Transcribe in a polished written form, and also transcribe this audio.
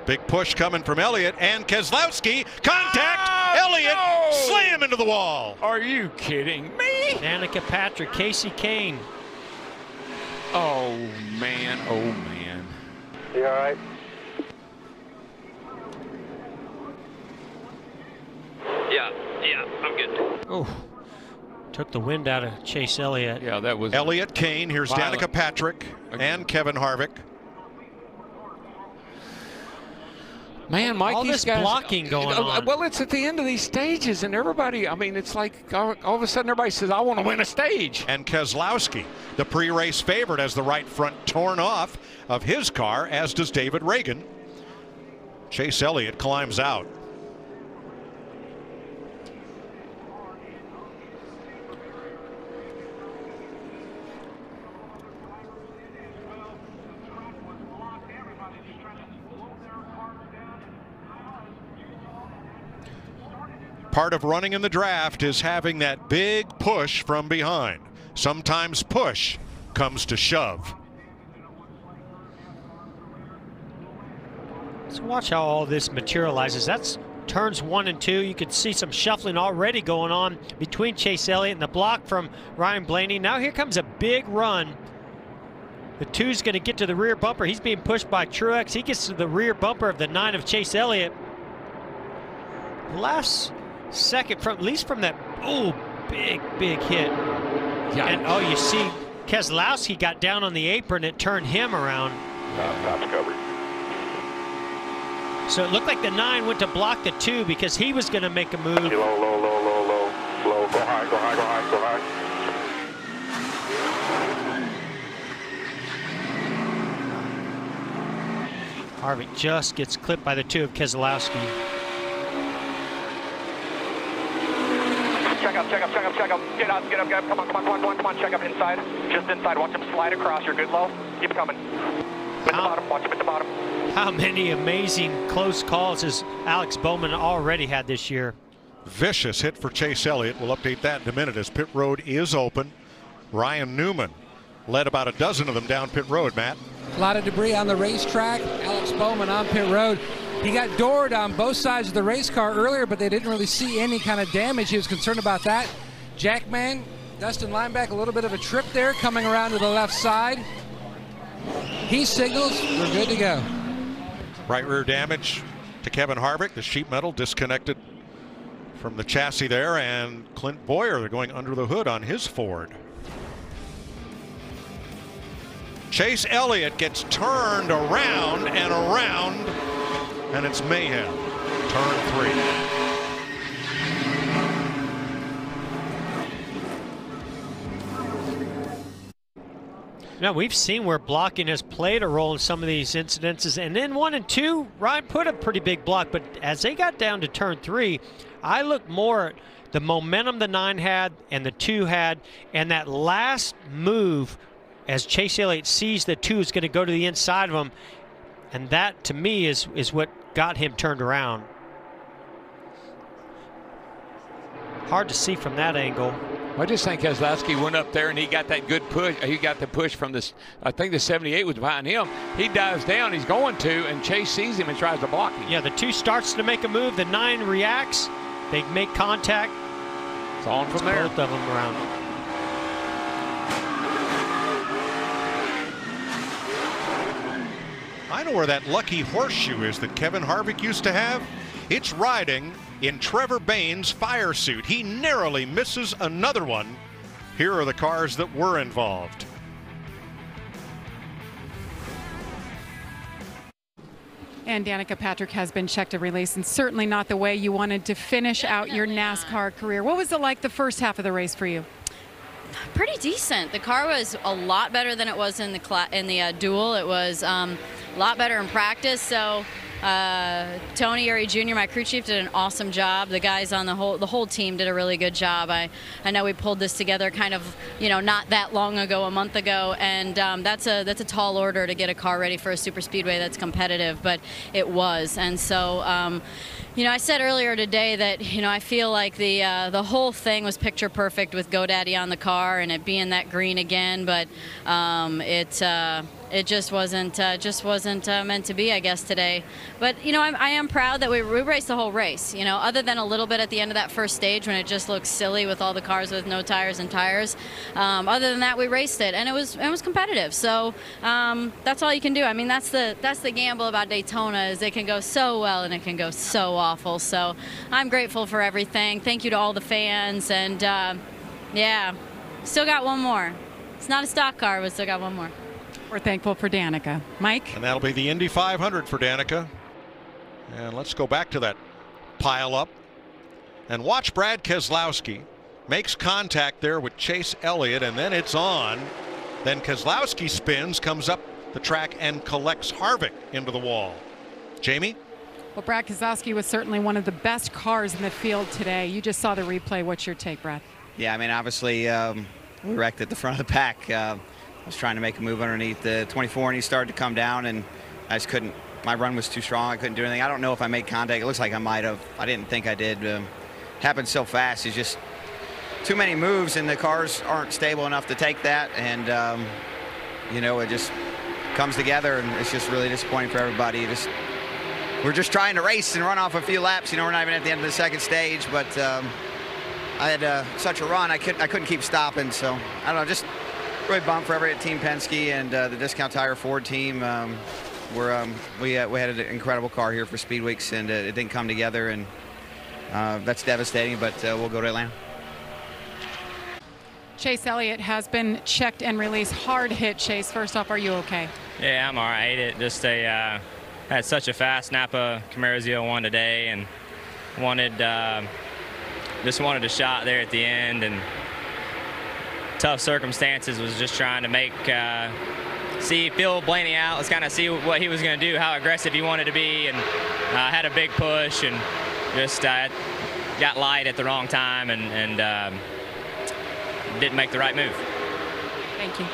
Big push coming from Elliott and Keselowski. Contact! Elliott slam into the wall. Are you kidding me? Danica Patrick, Casey Kane. Oh man, oh man. You all right? Yeah, I'm good. Oh, took the wind out of Chase Elliott. Yeah, that was Elliott, Kane. Here's violent. Danica Patrick and Kevin Harvick. Man, Mike, all these this guys, blocking going on. Well, it's at the end of these stages, and everybody, I mean, it's like all of a sudden everybody says, I want to win a stage. And Keselowski, the pre-race favorite, has the right front torn off of his car, as does David Reagan. Chase Elliott climbs out. Part of running in the draft is having that big push from behind. Sometimes push comes to shove. So watch how all this materializes. That's turns 1 and 2. You can see some shuffling already going on between Chase Elliott and the block from Ryan Blaney. Now here comes a big run. The 2's going to get to the rear bumper. He's being pushed by Truex. He gets to the rear bumper of the 9 of Chase Elliott. Last second, from at least from that big hit. Yeah. And oh, you see Keselowski got down on the apron. It turned him around. Top's covered. So it looked like the 9 went to block the 2 because he was going to make a move. Low. Go high. Harvick just gets clipped by the 2 of Keselowski. Check up. Get up. Come on. Check up inside. Just inside. Watch him slide across. You're good, low. Keep coming. At the bottom. Watch him at the bottom. How many amazing close calls has Alex Bowman already had this year? Vicious hit for Chase Elliott. We'll update that in a minute as pit road is open. Ryan Newman led about a dozen of them down pit road, Matt. A lot of debris on the racetrack. Alex Bowman on pit road. He got doored on both sides of the race car earlier, but they didn't really see any kind of damage. He was concerned about that. Jackman, Dustin Lineback, a little bit of a trip there coming around to the left side. He signals, we're good to go. Right rear damage to Kevin Harvick. The sheet metal disconnected from the chassis there, and Clint Boyer, they're going under the hood on his Ford. Chase Elliott gets turned around and around, and it's mayhem. Turn 3. Now we've seen where blocking has played a role in some of these incidences, and in 1 and 2, Ryan put a pretty big block, but as they got down to turn 3, I looked more at the momentum the 9 had and the 2 had, and that last move as Chase Elliott sees the 2 is going to go to the inside of him, and that to me is what got him turned around. Hard to see from that angle. I just think Keselowski went up there and he got that good push. He got the push from this. I think the 78 was behind him. He dives down. He's going to, and Chase sees him and tries to block him. Yeah, the 2 starts to make a move. The 9 reacts. They make contact. It's on from there. Both of them around. I know where that lucky horseshoe is that Kevin Harvick used to have. It's riding in Trevor Bayne's fire suit. He narrowly misses another one. Here are the cars that were involved. And Danica Patrick has been checked and released, and certainly not the way you wanted to finish out your NASCAR career. What was it like the first half of the race for you? Pretty decent. The car was a lot better than it was in the duel. It was a lot better in practice. So Tony Urey Jr., my crew chief, did an awesome job. The guys on the whole team did a really good job. I know we pulled this together kind of, not that long ago, a month ago, and that's a tall order to get a car ready for a super speedway that's competitive, but it was. And so I said earlier today that I feel like the whole thing was picture perfect with GoDaddy on the car and it being that green again, but it just wasn't meant to be, I guess, today. But you know, I am proud that we raced the whole race. You know, other than a little bit at the end of that first stage when it just looked silly with all the cars with no tires and tires. Other than that, we raced it, and it was competitive. So that's all you can do. I mean, that's the gamble about Daytona, is it can go so well and it can go so awful. So I'm grateful for everything. Thank you to all the fans, and yeah, still got one more. It's not a stock car, but still got one more. We're thankful for Danica. Mike? And that'll be the Indy 500 for Danica. And let's go back to that pile up and watch Brad Keselowski. Makes contact there with Chase Elliott, and then it's on. Then Keselowski spins, comes up the track, and collects Harvick into the wall. Jamie? Well, Brad Keselowski was certainly one of the best cars in the field today. You just saw the replay. What's your take, Brad? Yeah, I mean, obviously, we wrecked at the front of the pack. I was trying to make a move underneath the 24, and he started to come down, and I just couldn't. My run was too strong. I couldn't do anything. I don't know if I made contact. It looks like I might have. I didn't think I did. Happened so fast. It's just too many moves, and the cars aren't stable enough to take that. And, you know, it just comes together, and it's just really disappointing for everybody. We're just trying to race and run off a few laps. You know, we're not even at the end of the second stage, but I had such a run, I couldn't keep stopping. So, I don't know, just really bummed for everybody at Team Penske and the Discount Tire Ford team. We had an incredible car here for Speed Weeks, and it didn't come together, and that's devastating, but we'll go to Atlanta. Chase Elliott has been checked and released. Hard hit, Chase. First off, are you okay? Yeah, I'm all right. It just had such a fast Napa Camaro Z01 today, and just wanted a shot there at the end, and tough circumstances. Was just trying to make feel Blaney out. Let's kind of see what he was going to do, how aggressive he wanted to be, and had a big push, and just got light at the wrong time, and didn't make the right move. Thank you.